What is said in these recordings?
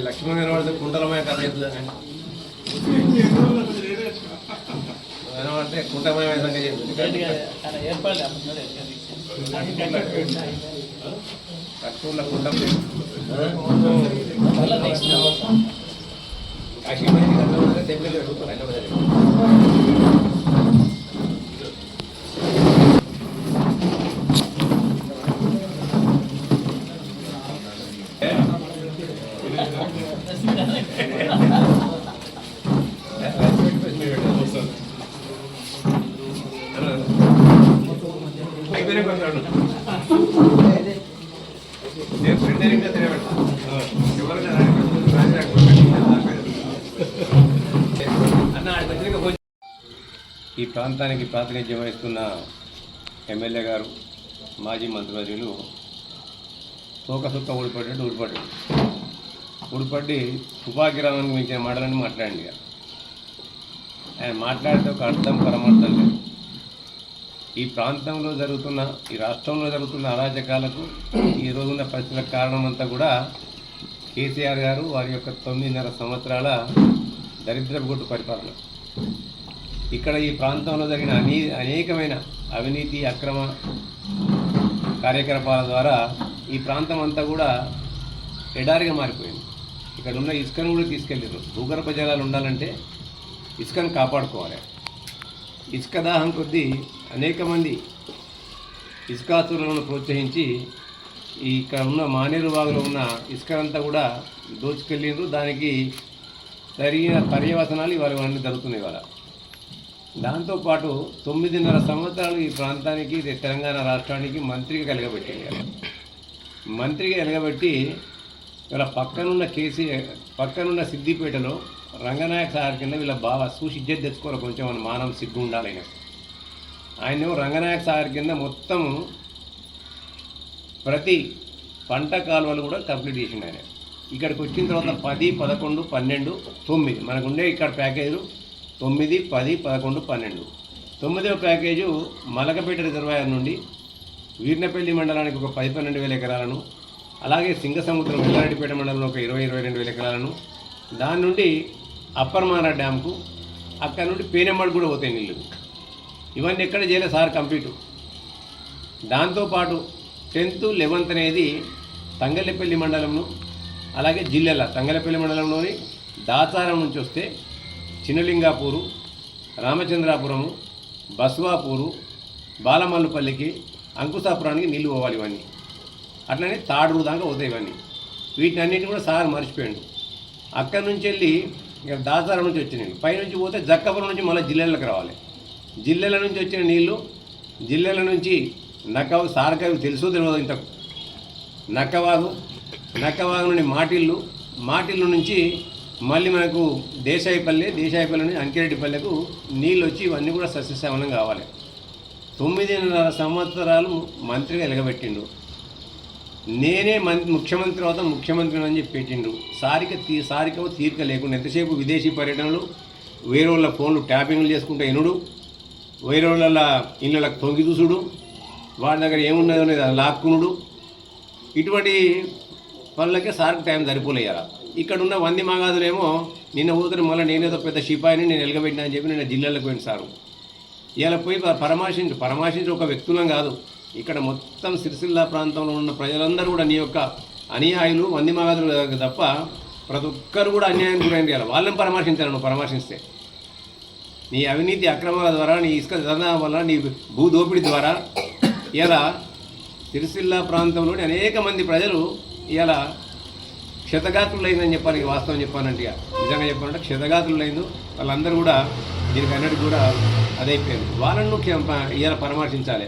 లక్ష్మణ్ గారు వాడితే కుంటలమయ కథ చెప్తుందని వాడితే కుంటలమయ సంగతి చెప్తుంది. లక్ష్మణ్ కుంటం కాశీ టెంపుల్ ఈ ప్రాంతానికి ప్రాతినిధ్యం వహిస్తున్న ఎమ్మెల్యే గారు మాజీ మంత్రివర్యులు తోకసుక్క ఊడిపడి తుపాకిరామానికి మించిన మాటలని మాట్లాడండి. ఆయన మాట్లాడితే ఒక అర్థం పరమార్థం లేదు. ఈ ప్రాంతంలో జరుగుతున్న ఈ రాష్ట్రంలో జరుగుతున్న అరాజకాలకు ఈ రోజున్న పరిస్థితులకు కారణమంతా కూడా కేసీఆర్ గారు వారి యొక్క 9.5 సంవత్సరాల దరిద్రపు పరిపాలన. ఇక్కడ ఈ ప్రాంతంలో జరిగిన అనేకమైన అవినీతి అక్రమ కార్యకలాపాల ద్వారా ఈ ప్రాంతం అంతా కూడా ఎడారిగా మారిపోయింది. ఇక్కడ ఉన్న ఇసుకను కూడా తీసుకెళ్ళారు. భూగర్భ జలాలు ఉండాలంటే ఇసుకను కాపాడుకోవాలి. ఇసుక దాహం కొద్దీ అనేక మంది ఇసుకాసులను ప్రోత్సహించి ఇక్కడ ఉన్న మానేరు వాగులో ఉన్న ఇసుకనంతా కూడా దోచుకెళ్ళిండ్రు. దానికి జరిగిన పర్యవసనాలు ఇవాళ అన్నీ జరుగుతున్నాయి. ఇవాళ దాంతోపాటు 9.5 సంవత్సరాలు ఈ ప్రాంతానికి తెలంగాణ రాష్ట్రానికి మంత్రిగా కలగబెట్టి ఇలా పక్కనున్న సిద్దిపేటలో రంగనాయక సార్ కింద వీళ్ళ బాగా చూసి ఇజ్జత్ తెచ్చుకోవాలి. కొంచెం మన మానవ సిగ్గు ఉండాలి. ఆయన రంగనాయక సార్ కింద మొత్తం ప్రతి పంట కాలువలు కూడా కంప్లీట్ చేసిండు. ఆయన ఇక్కడికి వచ్చిన తర్వాత 10, 11, 12, 9 మనకుండే ఇక్కడ ప్యాకేజీలు 9, 10, 11, 12. 9వ ప్యాకేజు మలకపేట రిజర్వాయర్ నుండి వీర్నపల్లి మండలానికి ఒక 10-12 ఎకరాలను, అలాగే సింగసముద్రం ఎల్లారెడ్డిపేట మండలంలో ఒక 20-22 ఎకరాలను, దాని నుండి అప్పర్మాన డ్యామ్కు, అక్కడ నుండి పేనెమ్మడి కూడా పోతాయి నీళ్ళు. ఇవన్నీ ఎక్కడ చేయలేదు సార్ కంప్లీట్. దాంతోపాటు 10th, 11th అనేది తంగళ్ళపల్లి మండలంలో, అలాగే జిల్లాల తంగళ్ళపల్లి మండలంలోని దాచారం నుంచి వస్తే చిన్నలింగాపూరు, రామచంద్రాపురము, బస్వాపూరు, బాలమల్లుపల్లికి, అంకుశాపురానికి నీళ్లు పోవాలి. ఇవన్నీ అట్లనే తాడూరు దాకా పోతాయి. ఇవన్నీ వీటిని అన్నింటినీ కూడా సార్ మర్చిపోయాడు. అక్కడి నుంచి వెళ్ళి ఇక దాచారం నుంచి వచ్చిన నీళ్ళు పైనుంచి పోతే జక్కపురం నుంచి మళ్ళీ జిల్లాలకు రావాలి. జిల్లాల నుంచి వచ్చిన నీళ్లు జిల్లాల నుంచి నక్కవాగు, సారకావి తెలుసో తెలియదు ఇంతకు, నక్కవాగు నుండి మాటిల్లు నుంచి మళ్ళీ మనకు దేశాయిపల్లి నుంచి అంకిరెడ్డిపల్లెకు నీళ్ళు వచ్చి ఇవన్నీ కూడా సస్యశ్యామలం కావాలి. 9.5 సంవత్సరాలు మంత్రిగా ఎలగబెట్టిండు. నేనే ముఖ్యమంత్రి అవుతాం, ముఖ్యమంత్రిని అని చెప్పి పెట్టిండు. సారికో తీరిక లేకుండా ఎంతసేపు విదేశీ పర్యటనలు, వేరే వాళ్ళ ఫోన్లు ట్యాపింగ్లు చేసుకుంటే ఎనుడు, వేరే వాళ్ళ ఇళ్ళకి తొంగి చూసుడు, వాడి దగ్గర ఏమున్నదో లాక్కునుడు, ఇటువంటి పనులకే సార్కి టైం సరిపోలేయాలి. ఇక్కడ ఉన్న 100 మగాదులేమో నిన్న ఊతరు మళ్ళీ నేనేదో పెద్ద షిపాయిని నేను ఎలగబెట్టినా అని చెప్పి నిన్న జిల్లాలకు పోయింది సారు. ఇలా పోయి పరామర్శించి ఒక వ్యక్తులం కాదు, ఇక్కడ మొత్తం సిరిసిల్ల ప్రాంతంలో ఉన్న ప్రజలందరూ కూడా నీ యొక్క అనుయాయులు 100 మగాదులు తప్ప ప్రతి ఒక్కరు కూడా అన్యాయం గురైంది. ఇలా వాళ్ళని పరామర్శించాలి. నువ్వు పరామర్శిస్తే నీ అవినీతి అక్రమాల ద్వారా, నీ ఇసుక ధర్నాల వల్ల, నీ భూ దోపిడీ ద్వారా ఇలా సిరిసిల్ల ప్రాంతంలోని అనేక మంది ప్రజలు ఇలా క్షతగాత్రులైందని చెప్పాలి. వాస్తవం చెప్పానంటే, నిజంగా చెప్పాలంటే క్షతగాత్రులైంది. వాళ్ళందరూ కూడా దీనికి అన్నిటికీ కూడా అదైపోయింది. వాళ్ళని నువ్వు ఇలా పరామర్శించాలి.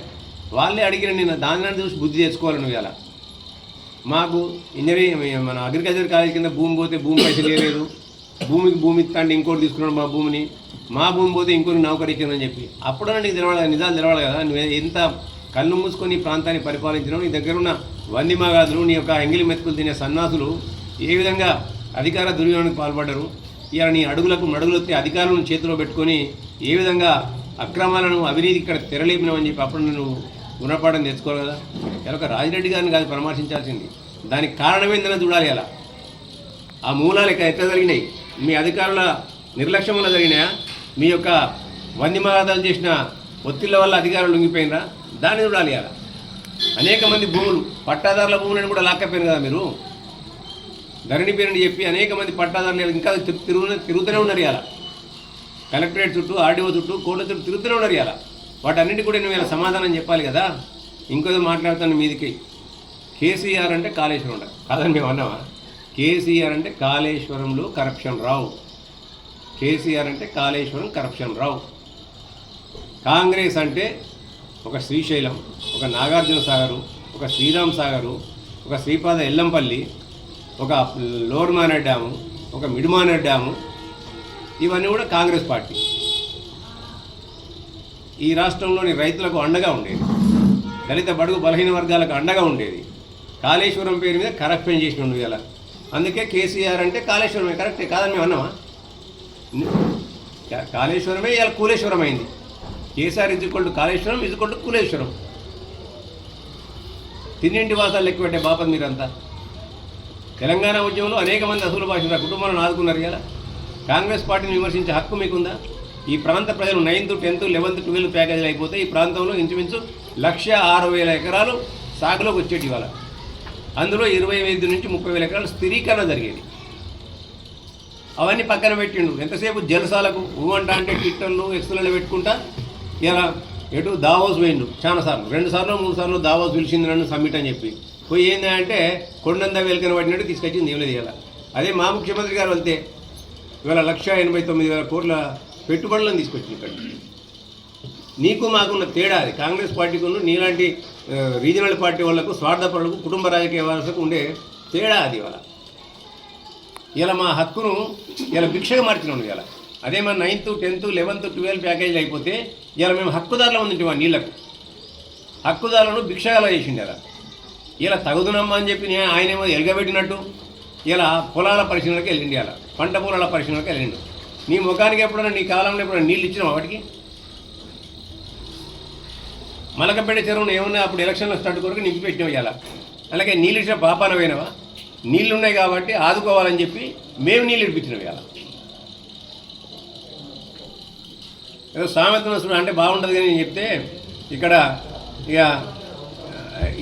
వాళ్ళే అడిగిన నిన్న దాన్ని చూసి బుద్ధి తెచ్చుకోవాలి. నువ్వు ఇలా మాకు ఇంజనీరింగ్ మన అగ్రికల్చర్ కాలేజ్ కింద భూమి పోతే భూమి పైసలు లేదు, భూమి ఇస్తాండి ఇంకోటి తీసుకున్నాడు మా భూమి పోతే ఇంకోటి నౌకరిచ్చిందని చెప్పి అప్పుడన్నా నీకు తెలవాలి, నిజాలు తెలవాలి కదా. నువ్వు ఎంత కళ్ళు మూసుకొని ఈ ప్రాంతాన్ని పరిపాలించడం, నీ దగ్గర ఉన్న 100 మగాదులు, నీ యొక్క ఎంగిలి మెతుకులు తినే సన్నాసులు ఏ విధంగా అధికార దుర్వినియోగానికి పాల్పడ్డారు. ఇలా నీ మడుగులొత్తి అధికారులను చేతిలో పెట్టుకొని ఏ విధంగా అక్రమాలను అవినీతి ఇక్కడ తెరలేపినామని చెప్పి అప్పుడు నువ్వు గుణపాఠం తెచ్చుకోవాలి కదా. ఇలా ఒక రాజిరెడ్డి గారిని కాదు పరామర్శించాల్సింది, దానికి కారణమేందని చూడాలి. అలా ఆ మూలాలు ఎట్లా జరిగినాయి? మీ అధికారుల నిర్లక్ష్యం వల్ల జరిగినాయా? మీ యొక్క వందిమాదాలు చేసిన ఒత్తిళ్ల వల్ల అధికారులు లొంగిపోయినరా? దాన్ని చూడాలి. అలా అనేక మంది భూములు పట్టాదారుల భూములను కూడా లాక్కపోయారు కదా మీరు. ధరణి పేరుని చెప్పి అనేక మంది పట్టాదారులు ఇంకా తిరుగుతూనే ఉన్నారు. ఇలా కలెక్టరేట్ చుట్టూ, ఆర్డీఓ చుట్టూ, కోర్టుల చుట్టూ తిరుగుతూనే ఉన్నారు. ఇలా వాటన్నిటి కూడా నువ్వు ఇలా సమాధానం చెప్పాలి కదా. ఇంకోదో మాట్లాడుతాను మీదికి. కేసీఆర్ అంటే కాళేశ్వరం ఉండదు కాదని మేము అన్నామా? కేసీఆర్ అంటే కాళేశ్వరంలో కరప్షన్ రావు. కేసీఆర్ అంటే కాళేశ్వరం కరప్షన్ రావు. కాంగ్రెస్ అంటే ఒక శ్రీశైలం, ఒక నాగార్జున సాగరు, ఒక శ్రీరామ్ సాగరు, ఒక శ్రీపాద ఎల్లంపల్లి, ఒక లోవర్ మానేర్ డ్యాము, ఒక మిడ్ మానేర్ డ్యాము, ఇవన్నీ కూడా కాంగ్రెస్ పార్టీ. ఈ రాష్ట్రంలోని రైతులకు అండగా ఉండేది, దళిత బడుగు బలహీన వర్గాలకు అండగా ఉండేది. కాళేశ్వరం పేరు మీద కరప్షన్ చేసి ఉండు ఇలా. అందుకే కేసీఆర్ అంటే కాళేశ్వరమే. కరెక్టే కాదని మేము అన్నామా? కాళేశ్వరమే ఇలా కూలేశ్వరం అయింది. కేసీఆర్ ఇజ్జుకొల్టు కాళేశ్వరం, ఇజ్జుకొల్టు కూలేశ్వరం. తిన్నింటి వాసాలు లెక్క పెట్టే బాపత్ మీరంతా. తెలంగాణ ఉద్యమంలో అనేక మంది అసలు భాష కుటుంబాలను ఆదుకున్నారు కదా. కాంగ్రెస్ పార్టీని విమర్శించే హక్కు మీకుందా? ఈ ప్రాంత ప్రజలు 9th, 10th, 11th, 12th ప్యాకేజీలు అయిపోతే ఈ ప్రాంతంలో ఇంచుమించు 1,06,000 ఎకరాలు సాగులోకి వచ్చేటి ఇవాళ. అందులో 25 నుంచి 30,000 ఎకరాలు స్థిరీకరణ జరిగేది. అవన్నీ పక్కన పెట్టిండు. ఎంతసేపు జలసాలకు ఊవంట అంటే ట్విట్టర్లు, ఎక్స్లలో పెట్టుకుంటా ఇలా ఎటు దావోస్ పోయిండు చాలాసార్లు, 2 సార్లు 3 సార్లు దావోస్ పిలిచింది నన్ను సమ్మిట్ అని చెప్పి. పోయి ఏంటంటే కొండంతా వెలికన పడినట్టు తీసుకొచ్చింది ఏం లేదు. ఇలా అదే మా ముఖ్యమంత్రి గారు వెళ్తే ఇవాళ 1,89,000 కోట్ల పెట్టుబడులను తీసుకొచ్చింది ఇక్కడ. నీకు మాకున్న తేడా అది. కాంగ్రెస్ పార్టీకి ఉన్న నీలాంటి రీజనల్ పార్టీ వాళ్ళకు, స్వార్థపరులకు, కుటుంబ రాజకీయ వారసులకు ఉండే తేడా అది. ఇవాళ ఇలా మా హక్కును ఇలా భిక్షగా మార్చినాం. ఇలా అదే మన 9th, 10th, 11th, 12th ప్యాకేజీలు అయిపోతే ఇలా మేము హక్కుదారులు ఉందింటి మా నీళ్లకు. హక్కుదారులను భిక్షగాలు చేసిండు. ఇలా తగుదునమ్మా అని చెప్పి ఆయనేమో ఎలగబెట్టినట్టు ఇలా పొలాల పరిశీలనకి వెళ్ళిండి. ఇలా పంట పొలాల పరిశీలనకి వెళ్ళిండు. నీ ముఖానికి ఎప్పుడైనా, నీ కాలంలో ఎప్పుడైనా నీళ్ళు ఇచ్చినావు వాటికి? మలకపేట చెరువును ఏమన్నా అప్పుడు ఎలక్షన్లో స్టార్ట్ కొరకు నింపి పెట్టినావు. ఇలా అలాగే నీళ్ళు ఇచ్చిన పాపాన పోయినావా? నీళ్ళు ఉన్నాయి కాబట్టి ఆదుకోవాలని చెప్పి మేము నీళ్ళు ఇడిపించినాం. ఇలా ఏదో సామెత అంటే బాగుంటుంది కానీ నేను చెప్తే ఇక్కడ ఇక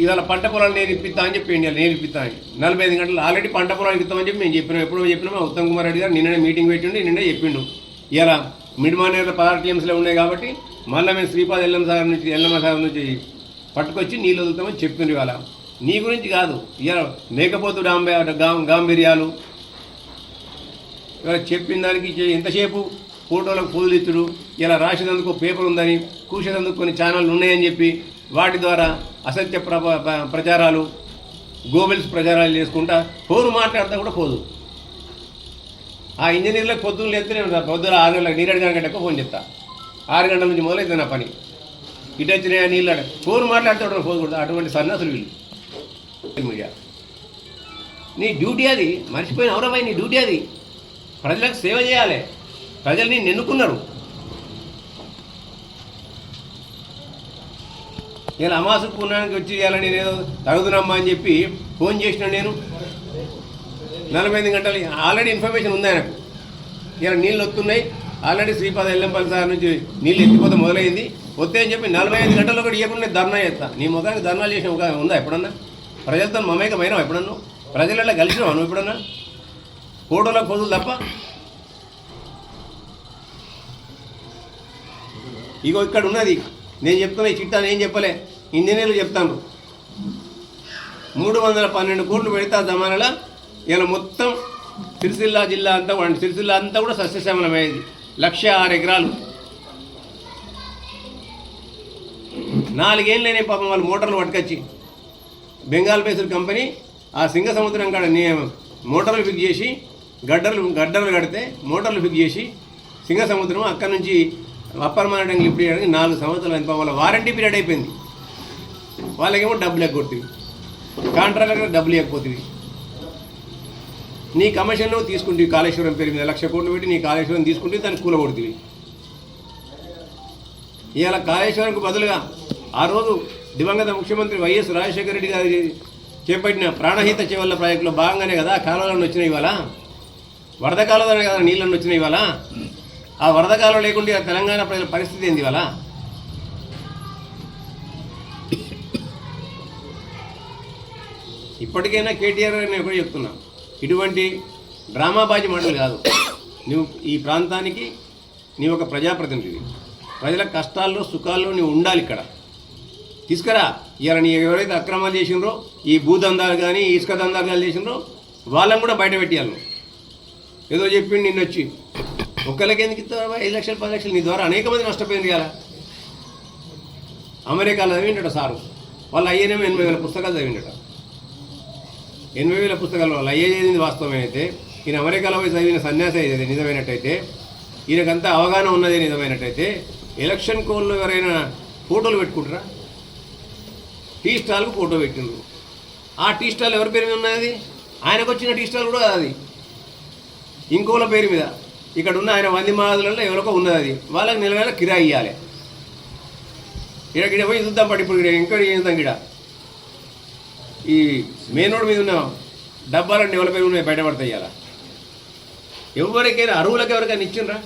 ఇవాళ పంట పొలాలు నేను ఇప్పిస్తా అని చెప్పి నేను ఇప్పిస్తా అని 45 గంటలు ఆల్రెడీ పంట పొలాలు ఇస్తామని చెప్పి మేము చెప్పినాం. ఎప్పుడో చెప్పినామా? ఉత్తమ్ కుమార్ రెడ్డి గారు నిన్ననే మీటింగ్ పెట్టిండి, నిన్నే చెప్పిండు. ఇలా మిడ్ మానేర్లో 16 టీఎంసీలో ఉన్నాయి కాబట్టి మళ్ళీ మేము శ్రీపాద ఎల్లమ్మ సాగర్ నుంచి పట్టుకొచ్చి నీళ్ళు వదులుతామని చెప్పిండ్రు. ఇవాళ నీ గురించి కాదు, ఇలా మేకపోతు గాంభీర్యాలు ఇవాళ చెప్పిన దానికి ఎంతసేపు ఫోటోలకు పూజలు ఇచ్చుడు, ఇలా రాసేందుకు పేపర్ ఉందని, కూసేందుకు కొన్ని ఛానళ్ళు ఉన్నాయని చెప్పి వాటి ద్వారా అసత్య ప్రచారాలు, గోబెల్స్ ప్రచారాలు చేసుకుంటా ఫోన్ మాట్లాడితే కూడా పోదు. ఆ ఇంజనీర్లకు పొద్దున్న లేస్తేనే పొద్దున 6 గంటలకు నీళ్ళు గంటకు ఫోన్ చెప్తా. 6 గంటల నుంచి మొదలైతే నా పని. ఇటు వచ్చినాయా నీళ్ళు ఫోన్ మాట్లాడితే ఫోన్ కూడా. అటువంటి సన్నాసులు వీళ్ళు మీడియా. నీ డ్యూటీ అది, మర్చిపోయిన అవరమై నీ డ్యూటీ అది. ప్రజలకు సేవ చేయాలి. ప్రజలు నేను ఎన్నుకున్నారు. ఇలా అమాసు పుణ్యానికి వచ్చి చేయాలని నేను తగుదునమ్మా అని చెప్పి ఫోన్ చేసిన. నేను 45 గంటలు ఆల్రెడీ ఇన్ఫర్మేషన్ ఉంది ఆయనకు. ఇలా నీళ్ళు వస్తున్నాయి, ఆల్రెడీ శ్రీపాద ఎల్లంపల్లి సార్ నుంచి నీళ్ళు ఎత్తిపోతే మొదలైంది. వస్తే అని చెప్పి 45 గంటల్లో కూడా ఇవ్వకుండా ధర్నా చేస్తా. నీ ముఖానికి ధర్నాలు చేసిన ఒక ఉందా ఎప్పుడన్నా? ప్రజలతో మమేకమైనావు ఎప్పుడన్నా? ప్రజలలో కలిసినావు నువ్వు ఎప్పుడన్నా? ఫోటోలకు ఫోటోలు తప్ప. ఇగో ఇక్కడ ఉన్నది నేను చెప్తున్నా. ఈ చిట్టా నేను చెప్పలే, ఇంజనీర్లు చెప్తాను. 312 కోట్లు పెడితే ఆ జమానాలో ఇలా మొత్తం సిరిసిల్ల జిల్లా అంతా కూడా, సిరిసిల్ల అంతా కూడా సస్యశ్యామలమయ్యేది. 1,06 ఎకరాలు. 4 ఏళ్ళైనా పాపం వాళ్ళు మోటార్లు పట్టుకొచ్చి బెంగాల్ బేస్డ్ కంపెనీ ఆ సింగ సముద్రం కాడ మోటార్లు ఫిక్స్ చేసి గడ్డలు కడితే మోటార్లు ఫిక్స్ చేసి సింగ సముద్రం అక్కడి నుంచి అప్పర్ మానిటరింగ్ లిఫ్ట్ చేయడానికి 4 సంవత్సరాలు అయిన వాళ్ళ వారంటీ పీరియడ్ అయిపోయింది. వాళ్ళకేమో డబ్బులు ఎగ్గొడుతుంది, కాంట్రాక్టర్గా డబ్బులు ఇవ్వకపోతుంది. నీ కమిషన్లో తీసుకుంటుంది కాళేశ్వరం పేరు మీద 1,00,000 కోట్లు పెట్టి నీ కాళేశ్వరం తీసుకుంటే దాన్ని కూలగొడుతుంది. ఇవాళ కాళేశ్వరంకు బదులుగా ఆ రోజు దివంగత ముఖ్యమంత్రి వైఎస్ రాజశేఖర రెడ్డి గారు చేపట్టిన ప్రాణహిత చెవల్ల ప్రాజెక్టులో భాగంగానే కదా కాలువలను వచ్చినాయి. ఇవాళ వరద కాలంలో కదా నీళ్ళని వచ్చినాయి ఇవాళ. ఆ వరద కాలం లేకుండా తెలంగాణ ప్రజల పరిస్థితి ఏంది ఇవాళ? ఇప్పటికైనా కేటీఆర్ నేను ఎప్పుడు చెప్తున్నా, ఇటువంటి డ్రామాబాజీ మాటలు కాదు. నువ్వు ఈ ప్రాంతానికి నీవు ఒక ప్రజాప్రతినిధి, ప్రజల కష్టాల్లో సుఖాల్లో నువ్వు ఉండాలి. ఇక్కడ తీసుకురా. ఇవాళ నీ ఎవరైతే అక్రమాలు చేసినరో, ఈ భూదందాలు కానీ ఇసుక దందాలు కానీ చేసినరో వాళ్ళని కూడా బయట పెట్టేయాలి. ఏదో చెప్పిండి నిన్న వచ్చి ఒక్కరికి ఎందుకు ఇస్తావా 5 లక్షలు 10 లక్షలు, నీ ద్వారా అనేక మంది నష్టపోయింది కదా. అమెరికాలో చదివిండట సారు, వాళ్ళు అయ్యేనేమో 80,000 పుస్తకాలు చదివిండట. 80,000 పుస్తకాలు వాళ్ళు అయ్యే చదివింది వాస్తవమైతే, ఈయన అమెరికాలో పోయి చదివిన సన్యాసి అయితే నిజమైనట్టయితే, ఈయనకంతా అవగాహన ఉన్నది నిజమైనట్టయితే, ఎలక్షన్ కోల్లో ఎవరైనా ఫోటోలు పెట్టుకుంటారా? టీ స్టాల్కు ఫోటో పెట్టిండ్రు. ఆ టీ స్టాల్ ఎవరి పేరు మీద ఉన్నది? ఆయనకు వచ్చిన టీ స్టాల్ కూడా అది ఇంకోళ్ళ పేరు మీద. ఇక్కడ ఉన్న ఆయన 100 మాదులలో ఎవరికో ఉన్నది, అది వాళ్ళకి నెల కిరాయి ఇవ్వాలి. ఇక్కడ పోయి చూద్దాం పట్టి. ఇప్పుడు ఎంక్వైరీ చేద్దాం. ఇక్కడ ఈ మెయిన్ రోడ్ మీద ఉన్న డబ్బాలన్నీ ఎవరి పేరు ఉన్నాయి బయటపడతాయి. ఇవాళ ఎవరికైనా అరువులకు ఎవరికైనా ఇచ్చిండ్రా?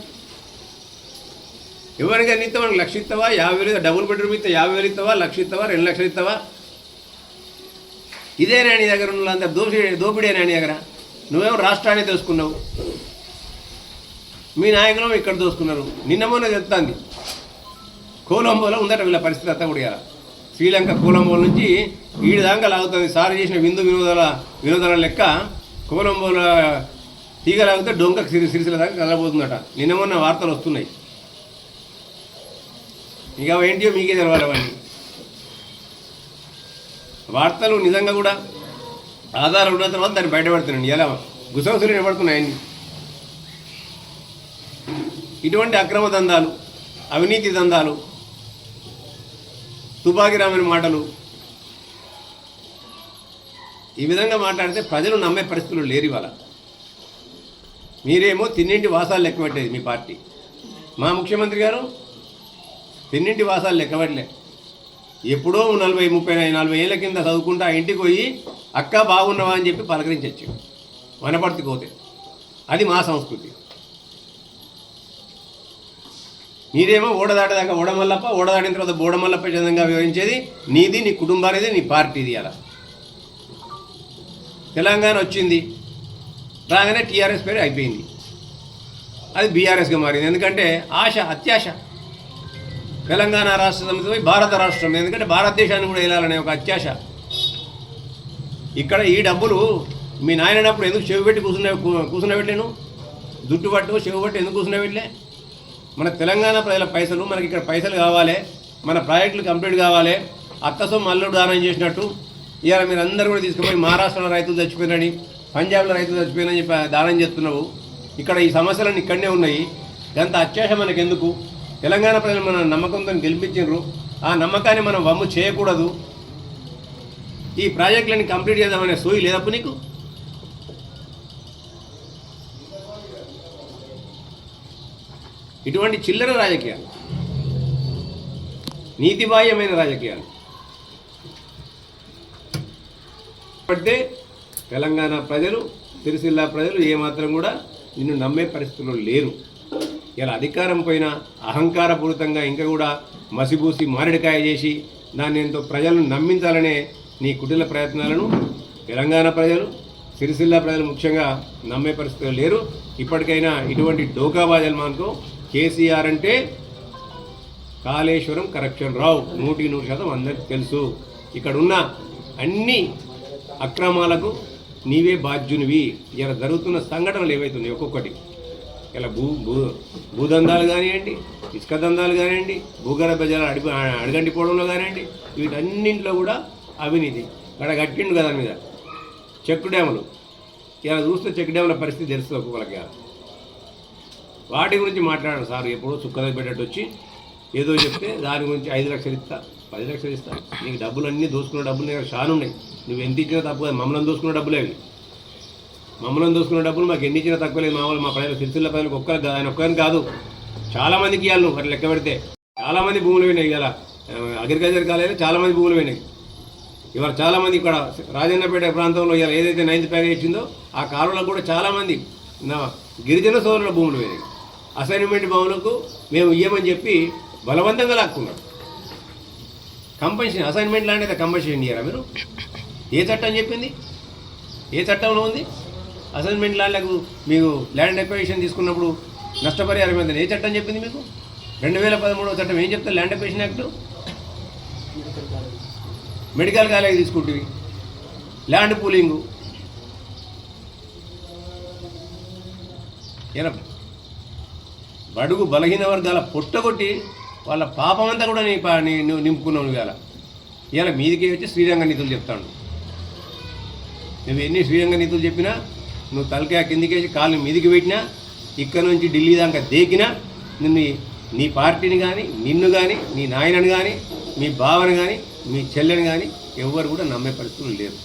ఎవరికైనా ఇస్తావా? మనకు 1,00,000 ఇస్తావా? 50,000 డబుల్ బెడ్రూమ్ ఇస్తా 50,000 ఇస్తావా? 1,00,000 ఇస్తావా? 2 లక్షలు ఇస్తావా? ఇదేనా నీ దగ్గర ఉన్న వాళ్ళంతా దోపిడేనా నీ దగ్గర? నువ్వేమో రాష్ట్రాన్ని దోసుకున్నావు, మీ నాయకులు ఇక్కడ దోసుకున్నారు. నిన్న మొన్న చెప్తాంది కొలంబోలో ఉందట వీళ్ళ పరిస్థితి అంతా కూడా. శ్రీలంక కొలంబోల నుంచి ఈడు దాకా లాగుతుంది. సార్ చేసిన వినోదాల లెక్క కొలంబోల తీగ లాగితే డొంక సిరిసిల దాకా కదలబోతుందట. నిన్న మొన్న వార్తలు వస్తున్నాయి. ఇక ఏంటియో మీకే తెలవాలి. అవన్నీ వార్తలు నిజంగా కూడా ఆధారం ఉన్న తర్వాత దాన్ని బయటపడుతున్నాండి. ఎలా గుసగుసలు నిలబడుతున్నాయని ఇటువంటి అక్రమ దందాలు, అవినీతి దందాలు, తుపాకీ రామని మాటలు, ఈ విధంగా మాట్లాడితే ప్రజలు నమ్మే పరిస్థితులు లేరు ఇవాళ. మీరేమో తిన్నింటి వాసాలు లెక్కబెట్టేది మీ పార్టీ. మా ముఖ్యమంత్రి గారు తిన్నింటి వాసాలు లెక్కబెట్టలే. ఎప్పుడో 40 ఏళ్ళ కింద చదువుకుంటూ ఆ ఇంటికి పోయి అక్క బాగున్నావా అని చెప్పి పలకరించచ్చు వనపర్తికి పోతే. అది మా సంస్కృతి. మీరేమో ఓడదాటదాకా ఓడమల్లప్ప, ఓడదాటిన తర్వాత బోడమల్లప్ప విధంగా వివరించేది నీది, నీ కుటుంబానిది, నీ పార్టీది. అలా తెలంగాణ వచ్చింది రాగానే టీఆర్ఎస్ పేరు అయిపోయింది, అది బీఆర్ఎస్గా మారింది. ఎందుకంటే అత్యాశ. తెలంగాణ రాష్ట్ర సమితి పోయి భారత రాష్ట్రం, ఎందుకంటే భారతదేశాన్ని కూడా వెళ్ళాలనే ఒక అత్యాశ. ఇక్కడ ఈ డబ్బులు మీ నాయనప్పుడు ఎందుకు చెవి పెట్టి కూర్చున్నబెట్లేను? జుట్టు పట్టు చెవి పట్టు ఎందుకు కూర్చున్నబెట్టలే? మన తెలంగాణ ప్రజల పైసలు మనకి ఇక్కడ పైసలు కావాలి, మన ప్రాజెక్టులు కంప్లీట్ కావాలి. అత్తసొమ్ము మల్లుడు దానం చేసినట్టు ఇవాళ మీరు అందరూ కూడా తీసుకుపోయి మహారాష్ట్రలో రైతులు చచ్చిపోయినని, పంజాబ్లో రైతులు చచ్చిపోయినని చెప్పి దానం చేస్తున్నావు. ఇక్కడ ఈ సమస్యలన్నీ ఇక్కడనే ఉన్నాయి. ఇదంతా అత్యాశ మనకెందుకు? తెలంగాణ ప్రజలు మన నమ్మకంతో గెలిపించారు. ఆ నమ్మకాన్ని మనం వమ్ము చేయకూడదు. ఈ ప్రాజెక్టులని కంప్లీట్ చేద్దామనే సోయి లేదప్పుడు నీకు? ఇటువంటి చిల్లర రాజకీయాలు, నీతిబాహ్యమైన రాజకీయాలు పడితే తెలంగాణ ప్రజలు, సిరిసిల్ల ప్రజలు ఏమాత్రం కూడా నిన్ను నమ్మే పరిస్థితుల్లో లేరు. ఇలా అధికారం పైన అహంకారపూరితంగా ఇంకా కూడా మసిబూసి మామిడికాయ చేసి దాన్ని ఎంతో ప్రజలను నమ్మించాలనే నీ కుటిల ప్రయత్నాలను తెలంగాణ ప్రజలు, సిరిసిల్ల ప్రజలు ముఖ్యంగా నమ్మే పరిస్థితులు లేరు. ఇప్పటికైనా ఇటువంటి డోకాబాజలు మనకు కేసీఆర్ అంటే కాళేశ్వరం కరప్షన్ రావు 100% అందరికీ తెలుసు. ఇక్కడున్న అన్ని అక్రమాలకు నీవే బాధ్యునివి. ఇలా జరుగుతున్న సంఘటనలు ఏవైతున్నాయి ఒక్కొక్కటి, ఇలా భూదందాలు కానివ్వండి, ఇసుక దందాలు కానివ్వండి, భూగర్భ జలాలు అడగంటిపోవడంలో కానివ్వండి, వీటన్నింటిలో కూడా అవినీతి. ఇక్కడ కట్టిండు కదా మీద చెక్ డ్యాములు. ఇలా చూస్తే చెక్ డ్యాముల పరిస్థితి తెలుస్తుంది ఒక్కొక్కరికి. వాటి గురించి మాట్లాడారు సార్. ఎప్పుడో చుక్కలు పెట్టట్టు వచ్చి ఏదో చెప్తే దాని గురించి 5 లక్షలు ఇస్తా, 10 లక్షలు ఇస్తా, నీకు డబ్బులు అన్నీ దోసుకున్న డబ్బులు నీకు చాలా ఉన్నాయి, నువ్వు ఎంత ఇచ్చినా తక్కువ. మమ్మల్ని దోసుకున్న డబ్బులే అవి. మమ్మల్ని దోసుకున్న డబ్బులు మాకు ఎన్ని ఇచ్చినా తక్కువ లేదు. మా ప్రజలు, సిరిసిల్ల ప్రజలకు ఆయన ఒక్కరిని కాదు, చాలామందికి ఇవ్వాలి. నువ్వు అట్లా లెక్క పెడితే చాలామంది భూములు పోయినాయి. ఇలా అగ్రికల్చర్ కాలేజీలో చాలామంది భూములు పోయినాయి. ఇవాళ చాలామంది ఇక్కడ రాజన్నపేట ప్రాంతంలో ఇలా ఏదైతే 9th ప్యాకేజ్ ఇచ్చిందో ఆ కాలువలకు కూడా చాలామంది నా గిరిజన సోదరుల భూములు వేరే అసైన్మెంట్ భూములకు మేము ఇయ్యమని చెప్పి బలవంతంగా లాక్కున్నాం. కంపల్షన్ అసైన్మెంట్ లాంటి కంపల్షన్ ఇయ్యారా మీరు? ఏ చట్టం చెప్పింది? ఏ చట్టంలో ఉంది? అసైన్మెంట్ ల్యాండ్లకు మీకు ల్యాండ్ అక్విజిషన్ తీసుకున్నప్పుడు నష్టపరిహారం ఎంత ఏ చట్టం చెప్పింది మీకు? 2013 చట్టం ఏం చెప్తారు? Land acquisition act. Medical college తీసుకుంటుంది, ల్యాండ్ పూలింగు. ఇలా బడుగు బలహీన వర్గాల పొట్టగొట్టి వాళ్ళ పాపమంతా కూడా నువ్వు నింపుకున్నావు. ఇవాళ మీదికి వచ్చి శ్రీరంగ నీతులు చెప్తాడు. నువ్వు ఎన్ని శ్రీరంగ నీతులు చెప్పినా, నువ్వు తలకాయ కిందికేసి కాళ్ళు మీదికి పెట్టినా, ఇక్కడ నుంచి ఢిల్లీ దాకా దేకినా నిన్ను నీ పార్టీని కానీ, నిన్ను కానీ, నీ నాయనని కానీ, మీ బావని కానీ, మీ చెల్లెని కానీ ఎవ్వరు కూడా నమ్మే పరిస్థితులు లేరు.